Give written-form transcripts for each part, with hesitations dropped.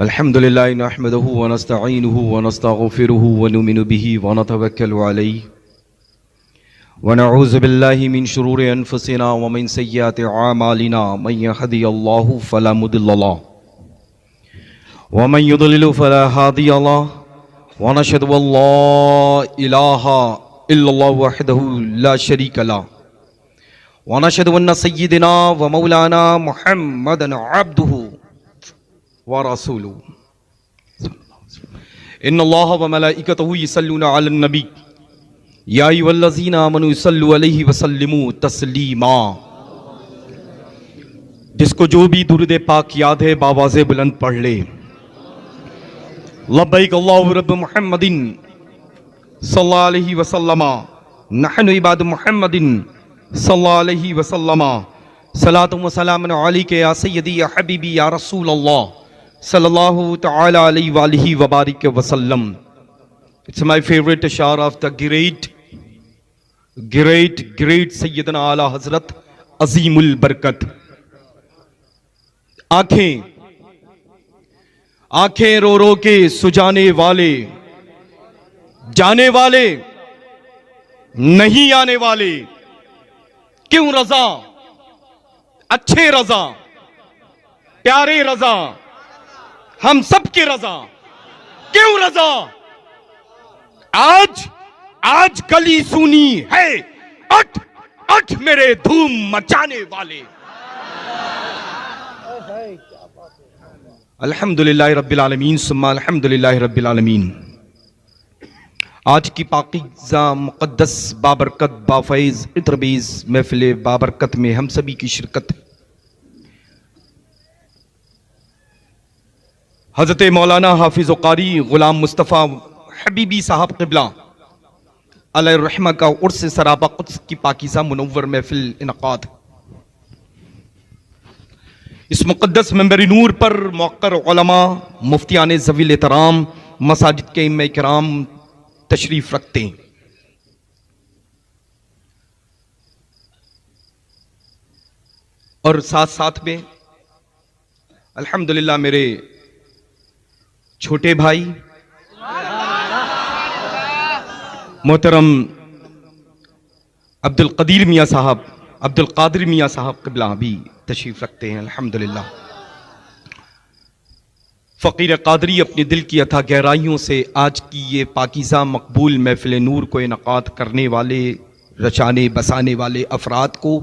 अल्हम्दुलिल्लाहि नहमदुहु व नस्तईनुहु व नस्तगफिरुहु व नुमिनु बिही व नतवक्कलु अलैहि व नऊज़ु बिल्लाहि मिन शुरूरि अनफुसिना व मिन सय्यिआति अमालिना मन यहदियल्लाहु फला मुदिल्ल लहु व मन युद्लिल फला हादिय लहु व नशहदु अल्ला इलाहा इल्लल्लाहु वहदहु ला शरीका लहु व नशहदु अन्न सय्यिदना व मौलाना मुहम्मदन अब्दुहु व रसूलुहु इन्नल्लाह व मलाइकतहु युसल्लूना अलन नबी या अय्युहल्लज़ीना आमनू सल्लु अलैहि व सल्लिमू तस्लीमा। जिसको जो भी दुरूद पाक याद है बावाज़े बुलंद पढ़ ले। लब्बैक अल्लाहु रब्ब मुहम्मदिन सल्लल्लाहु अलैहि व सल्लमा नहनु इबाद मुहम्मदिन सल्लल्लाहु अलैहि व सल्लमा सलातु व सलामुन अलैका या सय्यदी या हबीबी या रसूल अल्लाह sallallahu ta'ala alayhi wa alihi wa barik wa sallam. It's my favorite ashar of the great Sayyidina Ala Hazrat Azimul Barkat. आंखें रो रो के सुजाने वाले, जाने वाले नहीं आने वाले, क्यों रजा, अच्छे रजा, प्यारे रजा, हम सब की रजा, क्यों रजा। आज गली सुनी है, अठ मेरे धूम मचाने वाले। अल्हम्दुलिल्लाह रब्बिल आलमीन सुम्मा अल्हम्दुलिल्लाह रब्बिल आलमीन। आज की पाकीज़ा मुक़द्दस बाबरकत बाफैज़ इत्रबीज़ महफ़िल बाबरकत में हम सभी की शिरकत है। हज़रत मौलाना हाफिज़ कारी ग़ुलाम मुस्तफ़ा हबीबी साहब क़िबला अलैहिर्रहमा का उर्स सराबा क़ुद्स की पाकीज़ा मुनव्वर महफ़िल इनक़ाद। इस मुक़द्दस मंबर नूर पर मुअक्कर उलमा, मुफ्तियान ज़वील एहतराम, मसाजिद के इमाम किराम तशरीफ़ रखते हैं। और साथ साथ में अल्हम्दुलिल्लाह मेरे छोटे भाई मोहतरम अब्दुल कादिर मियाँ साहब क़िबला भी तशरीफ़ रखते हैं। अल्हम्दुलिल्लाह फ़कीर कादरी अपने दिल की अथा गहराइयों से आज की ये पाकीज़ा मकबूल महफ़िल नूर को इनक़ाद करने वाले, रचाने बसाने वाले अफराद को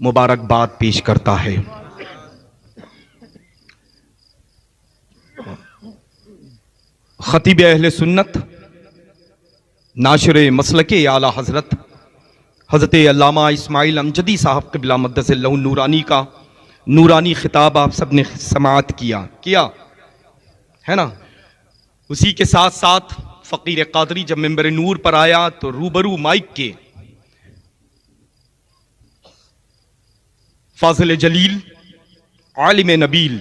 मुबारकबाद पेश करता है। ख़तीब अहले सुन्नत, नाशिर मसलके आला हज़रत अल्लामा इस्माइल अमजदी साहब क़िबला मद्दसल्लहु नूरानी का नूरानी ख़िताब आप सब ने समाअत किया है ना। उसी के साथ साथ फ़कीर कादरी जब मिंबर नूर पर आया तो रूबरू माइक के फाज़िल जलील, आलिम नबील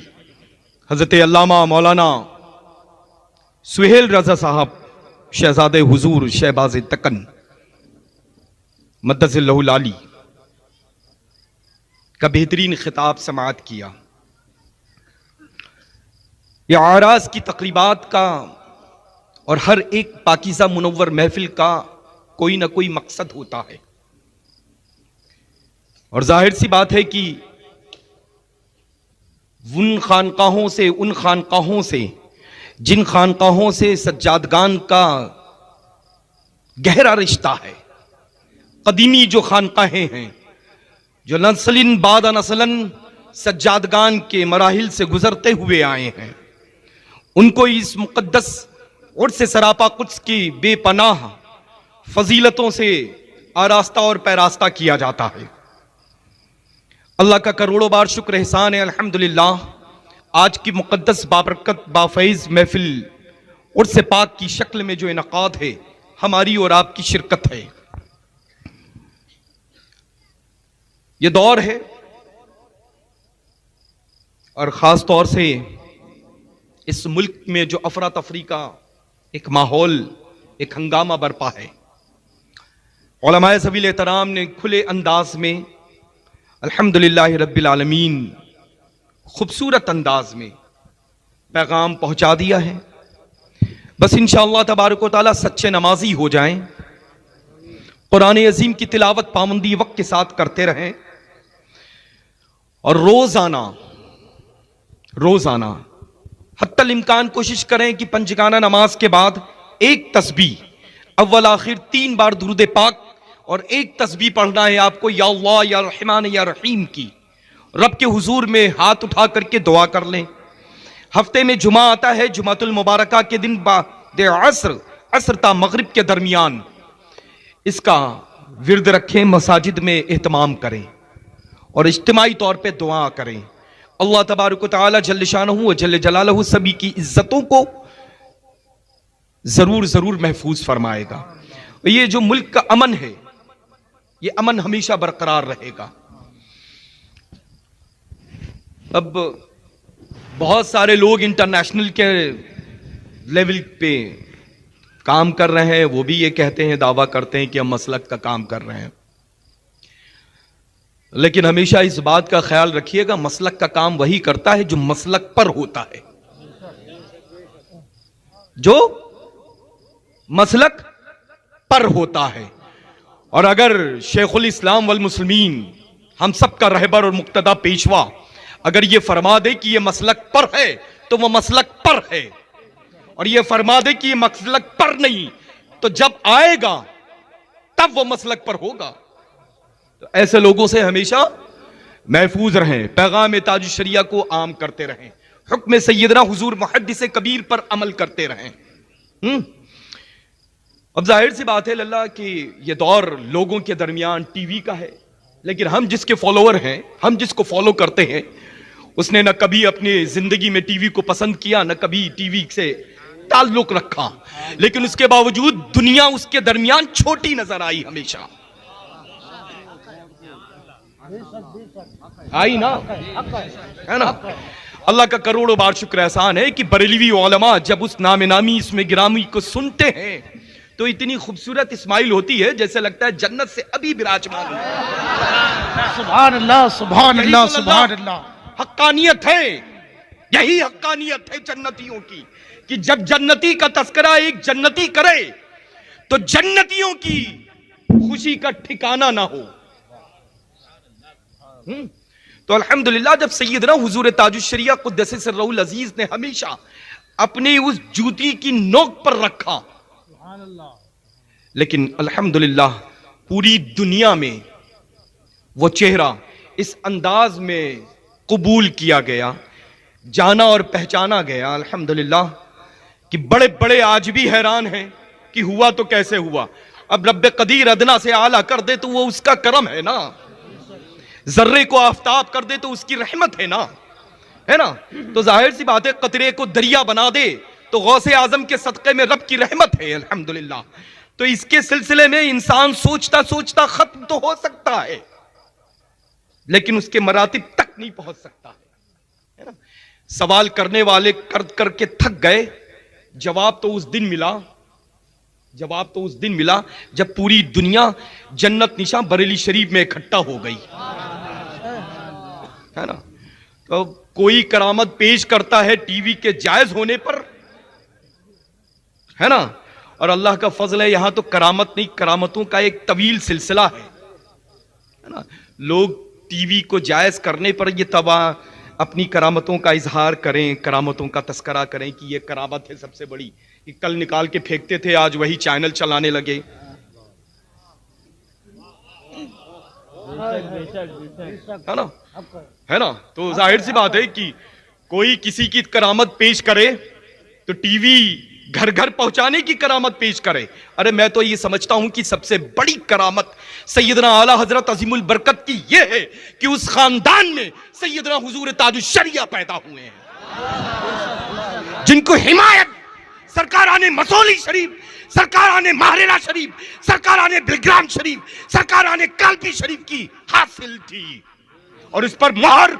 हज़रत अल्लामा मौलाना सुहेल रज़ा साहब शहजादे हुजूर शहबाज तकन मद्दसल्लहु लाली का बेहतरीन खिताब समाअत किया। यह आराज की तकरीबात का और हर एक पाकीज़ा मुनव्वर महफिल का कोई ना कोई मकसद होता है। और जाहिर सी बात है कि उन खानकाहों से जिन खानकाहों से सज्जादगान का गहरा रिश्ता है, कदीमी जो खानकाहें हैं जो नस्लिन बाद नस्लन सज्जादगान के मराहिल से गुजरते हुए आए हैं, उनको इस मुक़द्दस उर्स सरापा क़ुद्स की बेपनाह फजीलतों से आरास्ता और पैरास्ता किया जाता है। अल्लाह का करोड़ों बार शुक्र एहसान है। अल्हम्दुलिल्लाह आज की मुक़द्दस बाबरकत बाफैज़ महफिल उर्स पाक की शक्ल में जो इनक़ाद है, हमारी और आपकी शिरकत है। ये दौर है और ख़ास तौर से इस मुल्क में जो अफरा तफरी का एक माहौल, एक हंगामा बरपा है। उलमाए ज़वील एहतराम ने खुले अंदाज में अल्हम्दुलिल्लाह रब्बिल आलमीन खूबसूरत अंदाज में पैगाम पहुंचा दिया है। बस इंशाअल्लाह तबारक व तआला सच्चे नमाजी हो जाएं, कुरान अजीम की तिलावत पाबंदी वक्त के साथ करते रहें और रोजाना हत्तल इम्कान कोशिश करें कि पंजगाना नमाज के बाद एक तस्बीह अव्वल आखिर 3 बार दुरूद पाक और एक तस्बीह पढ़ना है आपको, या अल्लाह या रहमान या रहीम की। रब के हुजूर में हाथ उठा करके दुआ कर लें। हफ्ते में जुमा आता है, जुमातुल मुबारका के दिन बाद असर ता मगरिब के दरमियान इसका विरद रखें, मसाजिद में एहतमाम करें और इज्तिमाई तौर पे दुआ करें। अल्लाह तबारक व तआला जल्ल शानहू व जल्ल जलालहू सभी की इज्जतों को जरूर जरूर महफूज फरमाएगा। ये जो मुल्क का अमन है, ये अमन हमेशा बरकरार रहेगा। अब बहुत सारे लोग इंटरनेशनल के लेवल पे काम कर रहे हैं, वो भी ये कहते हैं, दावा करते हैं कि हम मसलक का काम कर रहे हैं। लेकिन हमेशा इस बात का ख्याल रखिएगा, मसलक का काम वही करता है जो मसलक पर होता है, जो मसलक पर होता है। और अगर शेखुल इस्लाम वल मुस्लिमीन, हम सब का रहबर और मुक्तदा पेशवा, अगर ये फरमा दे कि ये मसलक पर है तो वह मसलक पर है, और ये फरमा दे कि ये मसलक पर नहीं तो जब आएगा तब वो मसलक पर होगा। तो ऐसे लोगों से हमेशा महफूज रहें, पैगाम ताज शरिया को आम करते रहें, हुक्म सैयदना हुजूर मुहद्दिस कबीर पर अमल करते रहें। अब जाहिर सी बात है लल्ला कि ये दौर लोगों के दरमियान टीवी का है, लेकिन हम जिसके फॉलोअर हैं, हम जिसको फॉलो करते हैं, उसने न कभी अपनी जिंदगी में टीवी को पसंद किया, न कभी टीवी से ताल्लुक रखा, लेकिन उसके बावजूद दुनिया उसके दरमियान छोटी नजर आई, हमेशा आई ना, है ना। अल्लाह का करोड़ों बार शुक्र एहसान है कि बरेलवी उलमा जब उस नाम नामी इसमें गिरामी को सुनते हैं तो इतनी खूबसूरत इस्माइल होती है जैसे लगता है जन्नत से अभी विराजमान है। सुभान अल्लाह, सुभान अल्लाह, सुभान अल्लाह। हक्कानियत है, यही हक्कानियत है जन्नतियों की, कि जब जन्नती का तस्करा एक जन्नती करे तो जन्नतियों की खुशी का ठिकाना ना हो। तो अल्हम्दुलिल्लाह जब सैयदना हुजूर ताजुश शरिया कुद्दस सिर्रुल अजीज ने हमेशा अपनी उस जूती की नोक पर रखा, लेकिन अल्हम्दुलिल्लाह पूरी दुनिया में वो चेहरा इस अंदाज में कबूल किया गया, जाना और पहचाना गया अल्हम्दुलिल्लाह, कि बड़े बड़े आज भी हैरान हैं कि हुआ तो कैसे हुआ। अब रब्बे कदीर अदना से आला कर दे तो वो उसका करम है ना, जर्रे को आफताब कर दे तो उसकी रहमत है ना, है ना। तो जाहिर सी बात है, कतरे को दरिया बना दे तो गौसे आजम के सदक़े में रब की रहमत है अल्हम्दुलिल्लाह। तो इसके सिलसिले में इंसान सोचता सोचता खत्म तो हो सकता है, लेकिन उसके मरातिब तक नहीं पहुंच सकता है ना। सवाल करने वाले कर करके थक गए, जवाब तो उस दिन मिला, जवाब तो उस दिन मिला जब पूरी दुनिया जन्नत निशा बरेली शरीफ में इकट्ठा हो गई, है ना। तो कोई करामत पेश करता है टीवी के जायज होने पर, है ना, और अल्लाह का फजल है यहां तो करामत नहीं, करामतों का एक तवील सिलसिला है ना। लोग टीवी को जायज करने पर ये तबा अपनी करामतों का इजहार करें, करामतों का तस्करा करें कि ये करामत है सबसे बड़ी, कि कल निकाल के फेंकते थे आज वही चैनल चलाने लगे, है ना, है ना। तो जाहिर सी बात है कि कोई किसी की करामत पेश करे तो टीवी घर घर पहुंचाने की करामत पेश करे। अरे मैं तो ये समझता हूं कि सबसे बड़ी करामत सैयदना आला हजरत अजीमुल बरकत की ये है कि उस खानदान में सैयदना हुजूर ताजुश शरिया पैदा हुए हैं, जिनको हिमायत सरकाराने मसौली शरीफ, सरकाराने महरेला शरीफ, सरकाराने बिलग्राम शरीफ, सरकाराने कालपी शरीफ की हासिल थी, और इस पर मोहर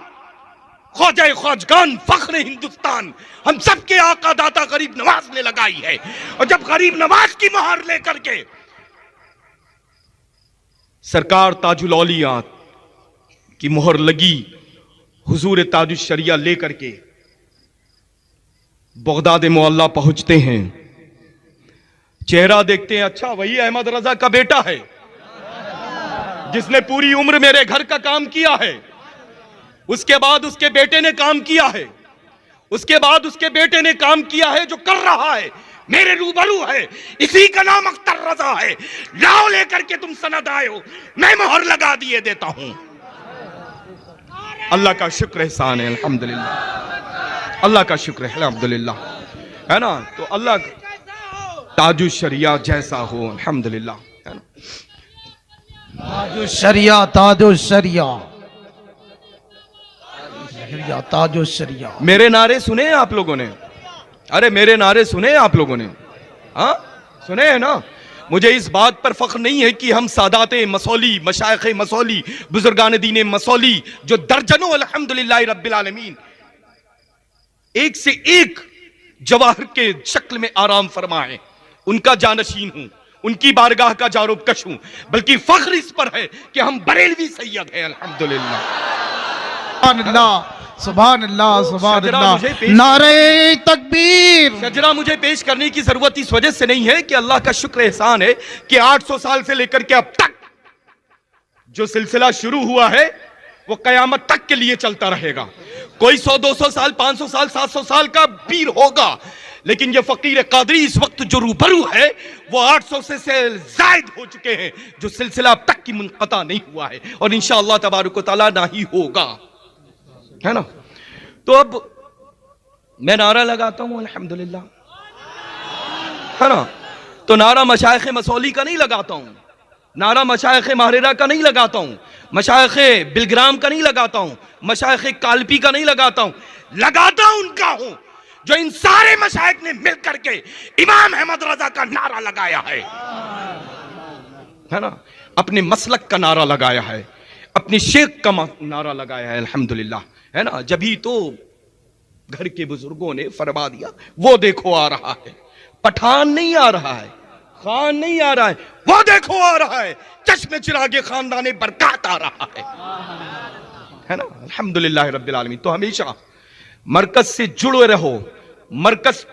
ख्वाजा ख्वाजगान फख्र हिंदुस्तान हम सबके आका दाता गरीब नवाज ने लगाई है। और जब गरीब नवाज की मोहर लेकर के सरकार ताजुल औलिया की मोहर लगी, हुजूर ताजुश शरिया लेकर के, बगदाद मुअल्ला पहुंचते हैं, चेहरा देखते हैं, अच्छा वही अहमद रजा का बेटा है जिसने पूरी उम्र मेरे घर का काम किया है। उसके बाद उसके बेटे ने काम किया है, उसके बाद उसके बेटे ने काम किया है जो कर रहा है, मेरे रूबरू है, इसी का नाम अख्तर रजा है। लाओ लेकर के तुम सनद आए हो, मैं मोहर लगा दिए देता हूं। अल्लाह का शुक्र एहसान है, अल्हम्दुलिल्लाह, अल्लाह का शुक्र है, अल्हम्दुलिल्लाह, है ना। तो अल्लाह ताजु शरिया जैसा हो, अल्हम्दुलिल्लाह, है ना। ताजु शरिया, ताजु शरिया, ताजु शरिया। मेरे नारे सुने हैं आप लोगों ने? अरे मेरे नारे सुने हैं आप लोगों ने? हाँ सुने हैं ना। मुझे इस बात पर फख्र नहीं है कि हम सादाते मसौली, मशाइख मसौली, बुजुर्गान दीन मसौली जो दर्जनों अल्हम्दुलिल्लाह रब्बिल आलमीन एक से एक जवाहर के शक्ल में आराम फरमाए, उनका जानशीन हूं, उनकी बारगाह का जारूबकश हूं, बल्कि फख्र इस पर है कि हम बरेलवी सैयद हैं, अल्हम्दुलिल्लाह। सुभान अल्लाह, सुभान अल्लाह, नारे तकबीर। शजरा मुझे पेश करने की जरूरत इस वजह से नहीं है कि अल्लाह का शुक्र एहसान है कि 800 साल से लेकर के अब तक जो सिलसिला शुरू हुआ है वो कयामत तक के लिए चलता रहेगा। कोई 100-200 साल, 500 साल, 700 साल का पीर होगा, लेकिन ये फकीर कादरी इस वक्त जो रूबरू है वो 800 से जायद हो चुके हैं, जो सिलसिला अब तक की मुनक़ता नहीं हुआ है और इंशाअल्लाह तबारक व तआला ना ही होगा, है ना। तो अब मैं नारा लगाता हूं अल्हम्दुलिल्लाह, है ना। तो नारा मशाइख मसौली का नहीं लगाता हूं, नारा मशाइख माहरेरा का नहीं लगाता हूं, मशाइख बिलग्राम का नहीं लगाता हूं, मशाइख कालपी का नहीं लगाता हूं, लगाता उनका हूं जो इन सारे मशाइख ने मिलकर के इमाम अहमद रजा का नारा लगाया है ना। अपने मसलक का नारा लगाया है, अपने शेख का नारा लगाया है, अल्हम्दुलिल्लाह, है ना। जभी तो घर के बुजुर्गों ने फरमा दिया, वो देखो आ रहा है, पठान नहीं आ रहा है, खान नहीं आ रहा है, वो देखो आ रहा है, चश्मे चिरागे खानदाने बरकत आ रहा है ना। अल्हम्दुलिल्लाह रब्बिल आलमीन। तो हमेशा मरकज से जुड़े रहो, मरकज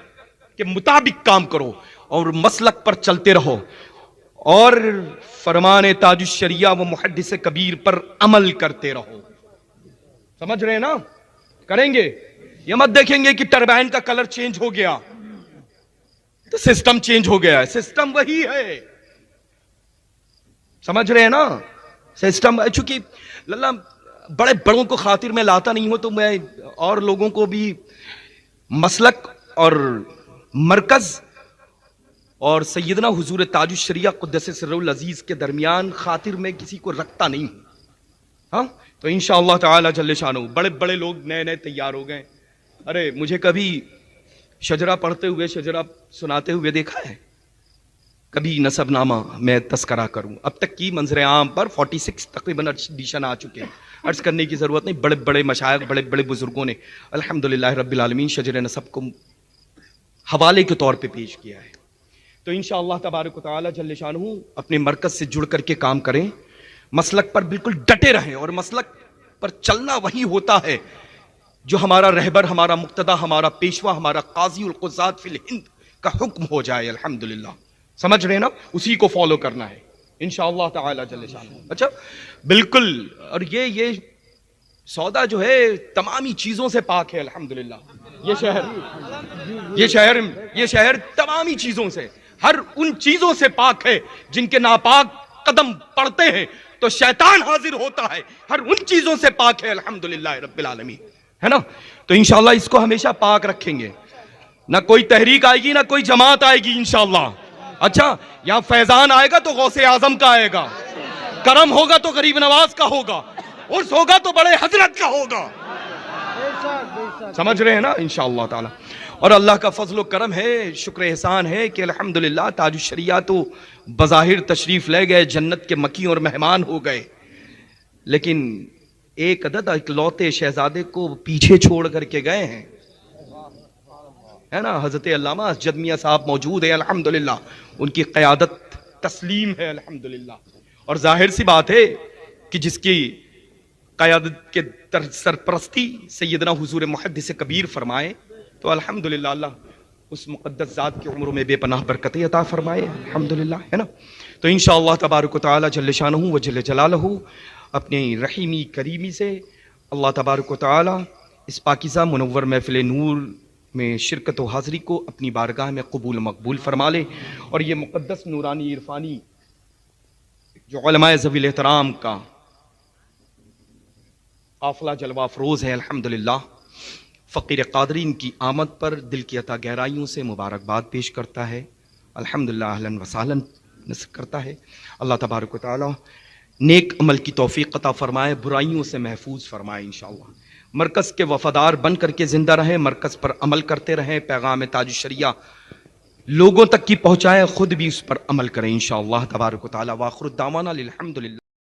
के मुताबिक काम करो और मसलक पर चलते रहो और फरमान ताजुश शरिया व मुहद्दिस कबीर पर अमल करते रहो। समझ रहे हैं ना? करेंगे। ये मत देखेंगे कि टरबाइन का कलर चेंज हो गया तो सिस्टम चेंज हो गया है, सिस्टम वही है। समझ रहे हैं ना? सिस्टम, चूंकि लल्ला बड़े बड़ों को खातिर में लाता नहीं हूं, तो मैं और लोगों को भी मसलक और मरकज और सैयदना हुजूर ताजुश शरिया कुद्दस सिर्रुल अजीज के दरमियान खातिर में किसी को रखता नहीं हूं। हाँ, तो इंशाअल्लाह ताला जल्ले शानहू बड़े बड़े लोग नए नए तैयार हो गए। अरे मुझे कभी शजरा पढ़ते हुए, शजरा सुनाते हुए देखा है? कभी नसबनामा मैं तस्करा करूं, अब तक की मंजर आम पर 46 तकरीबन एडिशन आ चुके हैं, अर्ज करने की ज़रूरत नहीं। बड़े बड़े मशाइख, बड़े बड़े बुजुर्गों ने अल्हम्दुलिल्लाह रब्बिल आलमीन शजर नसब को हवाले के तौर पे पेश किया है। तो इंशाअल्लाह तबारक व तआला जल्ले शानहू अपने मरकज से जुड़ करके काम करें, मसलक पर बिल्कुल डटे रहें और मसलक पर चलना वही होता है जो हमारा रहबर, हमारा मुक्तदा, हमारा पेशवा, हमारा काजी उल क़ुज़ात फिल हिंद का हुक्म हो जाए। अल्हम्दुलिल्लाह, समझ रहे ना? उसी को फॉलो करना है इंशाअल्लाह ताला जल्ले शानहू। अच्छा, बिल्कुल। और ये सौदा जो है तमामी चीजों से पाक है, अल्हम्दुलिल्लाह। ये शहर तमामी चीजों से, हर उन चीजों से पाक है जिनके नापाक कदम पड़ते हैं तो शैतान हाजिर होता है, हर उन चीजों से पाक है, अल्हम्दुलिल्लाह रब्बिल आलमीन, है ना। तो इंशाअल्लाह इसको हमेशा पाक रखेंगे, ना कोई तहरीक आएगी ना कोई जमात आएगी इंशाअल्लाह। अच्छा, यहां फैजान आएगा तो गौसे आजम का आएगा, करम होगा तो गरीब नवाज का होगा, उर्स होगा तो बड़े हजरत का होगा। समझ रहे हैं ना? इंशाअल्लाह ताला। और अल्लाह का फजल करम है, शुक्र एहसान है कि अल्हम्दुलिल्लाह ताजुश शरिया तो बज़ाहिर तशरीफ ले गए, जन्नत के मकी और मेहमान हो गए, लेकिन एक अदद इकलौते शहजादे को पीछे छोड़ करके गए हैं, है ना। हजरत अल्लामा असजद मियां साहब मौजूद है, अल्हम्दुलिल्लाह, उनकी क़यादत तस्लीम है, अल्हम्दुलिल्लाह। और जाहिर सी बात है कि जिसकी क़यादत के सरपरस्ती सैयदना हुजूर मुहद्दिस कबीर फरमाए, तो अल्हम्दुलिल्लाह अल्लाह उस मुक़द्दस ज़ात की उम्र में बेपनाह बरकतें अता फरमाए, अल्हम्दुलिल्लाह, है ना। तो इंशाअल्लाह तबारक व तआला जल्ल शानहू व जल्ल जलालहू अपनी रहीमी करीमी से अल्लाह तबारक व तआला इस पाकीज़ा मुनव्वर महफ़िल नूर में शिरकत व हाज़री को अपनी बारगाह में कबूल मकबूल फरमा ले, और ये मुक़द्दस नूरानी इरफानी जो उलमाए ज़वील एहतराम का काफ़िला जलवा अफरोज़ है, अल्हम्दुलिल्लाह, फ़कीर क़ादरीन की आमद पर दिल की अता गहराइयों से मुबारकबाद पेश करता है, अल्हम्दुलिल्लाह, अहलन व सहलन करता है। अल्लाह तबारक व तआला नेक अमल की तौफ़ीक़ अता फ़रमाए, बुराइयों से महफूज फ़रमाए इंशाअल्लाह। मरकज़ के वफ़ादार बन करके ज़िंदा रहें, मरकज़ पर अमल करते रहें, पैगाम ताज शरिया लोगों तक की पहुँचाएँ, ख़ुद भी उस पर अमल करें इंशाअल्लाह तबारक व तआला। व आख़िर दावाना अनिल हम्दुलिल्लाह।